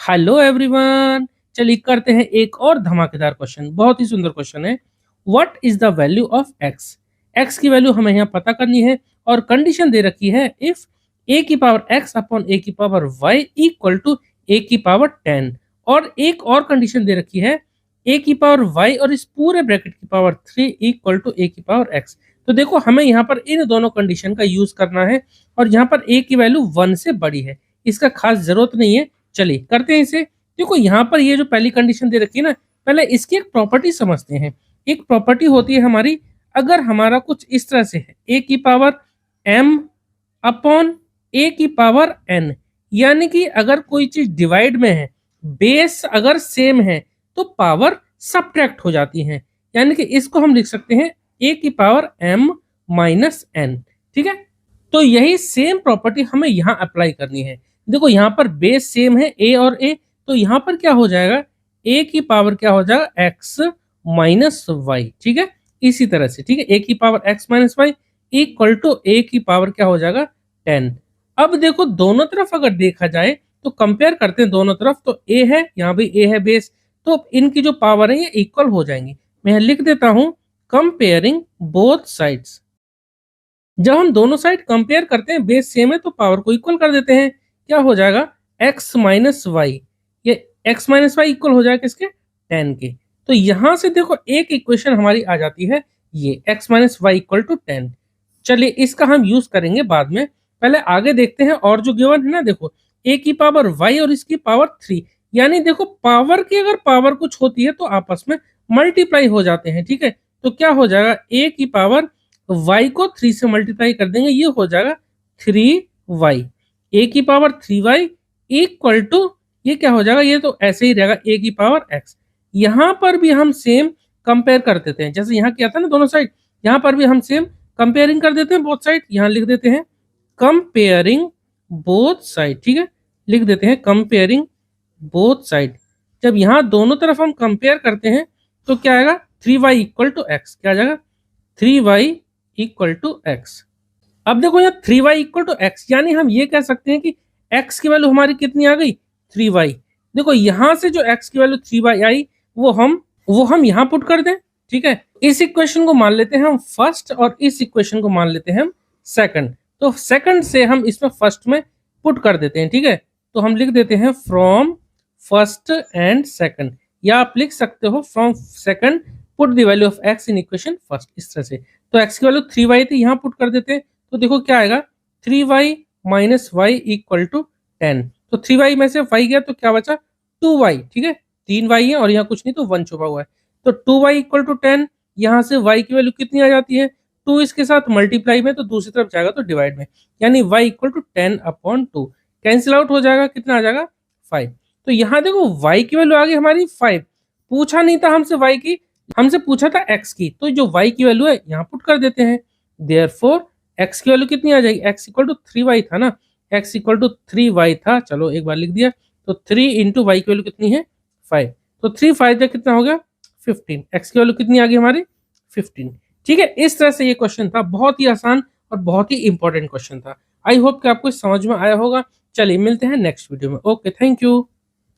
Hello everyone. चलिए करते हैं एक और धमाकेदार क्वेश्चन। बहुत ही सुंदर क्वेश्चन है। What is the value of x. X की वैल्यू हमें यहाँ पता करनी है और कंडीशन दे रखी है इफ ए की पावर एक्स अपॉन ए की power Y equal to A की पावर 10। और एक और कंडीशन दे रखी है ए की पावर वाई और इस पूरे ब्रैकेट की पावर 3 इक्वल टू ए की पावर एक्स। तो देखो हमें यहाँ पर इन दोनों कंडीशन का यूज करना है और यहाँ पर ए की वैल्यू 1 से बड़ी है, इसका खास जरूरत नहीं है। चलिए करते हैं इसे। देखो यहाँ पर ये जो पहली कंडीशन दे रखी है ना, पहले इसकी एक प्रॉपर्टी समझते हैं। एक प्रॉपर्टी होती है हमारी, अगर हमारा कुछ इस तरह से है ए की पावर m अपॉन ए की पावर n, यानी कि अगर कोई चीज डिवाइड में है, बेस अगर सेम है तो पावर सब्ट्रैक्ट हो जाती है, यानी कि इसको हम लिख सकते हैं ए की पावर m माइनस n। ठीक है, तो यही सेम प्रॉपर्टी हमें यहाँ अप्लाई करनी है। देखो यहाँ पर बेस सेम है ए और ए, तो यहाँ पर क्या हो जाएगा, ए की पावर क्या हो जाएगा एक्स माइनस वाई। ठीक है, इसी तरह से ठीक है, ए की power X minus Y equal to A की पावर क्या हो जाएगा 10। अब देखो दोनों तरफ अगर देखा जाए तो कंपेयर करते हैं दोनों तरफ, तो ए है यहाँ भी ए है बेस, तो इनकी जो पावर है ये इक्वल हो जाएंगी। मैं लिख देता हूं कंपेयरिंग बोथ साइड्स। जब हम दोनों साइड कंपेयर करते हैं, बेस सेम है तो पावर को इक्वल कर देते हैं। क्या हो जाएगा x माइनस वाई, ये x माइनस वाई इक्वल हो जाएगा किसके 10 के। तो यहां से देखो एक इक्वेशन हमारी आ जाती है, ये x minus Y equal to 10। चलिए इसका हम यूज करेंगे बाद में, पहले आगे देखते हैं। और जो गिवन है ना, देखो a की पावर y और इसकी पावर 3, यानी देखो पावर की अगर पावर कुछ होती है तो आपस में मल्टीप्लाई हो जाते हैं। ठीक है, तो क्या हो जाएगा a की पावर y को 3 से मल्टीप्लाई कर देंगे, ये हो जाएगा 3y। a की पावर 3y इक्वल टू ये क्या हो जाएगा, ये तो ऐसे ही रहेगा a की पावर x। यहां पर भी हम सेम कंपेयर कर देते हैं, जैसे यहाँ किया था ना दोनों साइड, यहाँ पर भी हम सेम कंपेयरिंग कर देते हैं बोथ साइड। यहाँ लिख देते हैं कंपेयरिंग बोथ साइड। ठीक है, लिख देते हैं कंपेयरिंग बोथ साइड। जब यहाँ दोनों तरफ हम कंपेयर करते हैं तो क्या आएगा 3y इक्वल टू एक्स, क्या आ जाएगा 3y इक्वल टू एक्स। अब देखो यहाँ 3y इक्वल टू एक्स, यानी हम ये कह सकते हैं कि x की वैल्यू हमारी कितनी आ गई 3y। देखो यहाँ से जो x की वैल्यू 3y आई वो हम यहाँ पुट कर दें। ठीक है, इस इक्वेशन को मान लेते हैं हम फर्स्ट और इस इक्वेशन को मान लेते हैं हम सेकंड। तो सेकंड से हम इसमें फर्स्ट में पुट कर देते हैं। ठीक है, तो हम लिख देते हैं फ्रॉम फर्स्ट एंड सेकंड, या आप लिख सकते हो from second put the value of x in equation first, इस तरह से। तो x की वैल्यू 3y थी, यहाँ पुट कर देते हैं, तो देखो क्या आएगा 3y minus Y equal to 10। तो 3y में से y गया तो क्या बचा 2y। ठीक है, 3y है और यहाँ कुछ नहीं तो 1 छुपा हुआ है, तो 2y इक्वल टू 10। यहाँ से y की वैल्यू कितनी आ जाती है 2 इसके साथ मल्टीप्लाई में, तो दूसरी तरफ जाएगा तो डिवाइड में, यानी y equal to 10 upon 2 cancel out हो जाएगा, कितना आ जाएगा 5। तो यहाँ देखो y की वैल्यू आ गई हमारी 5। पूछा नहीं था हमसे y की, हमसे पूछा था x की, तो जो y की वैल्यू है यहाँ पुट कर देते हैं। देयरफॉर x की वैल्यू कितनी आ जाएगी, x इक्वल टू 3y था ना, x इक्वल टू 3y था, चलो एक बार लिख दिया। तो 3 इंटू वाई की वैल्यू कितनी है 5, तो 3 5 कितना हो गया 15। x की वैल्यू कितनी आ गई हमारी 15। ठीक है, इस तरह से ये क्वेश्चन था, बहुत ही आसान और बहुत ही इंपॉर्टेंट क्वेश्चन था। आई होप कि आपको समझ में आया होगा। चलिए मिलते हैं नेक्स्ट वीडियो में। Okay, thank you.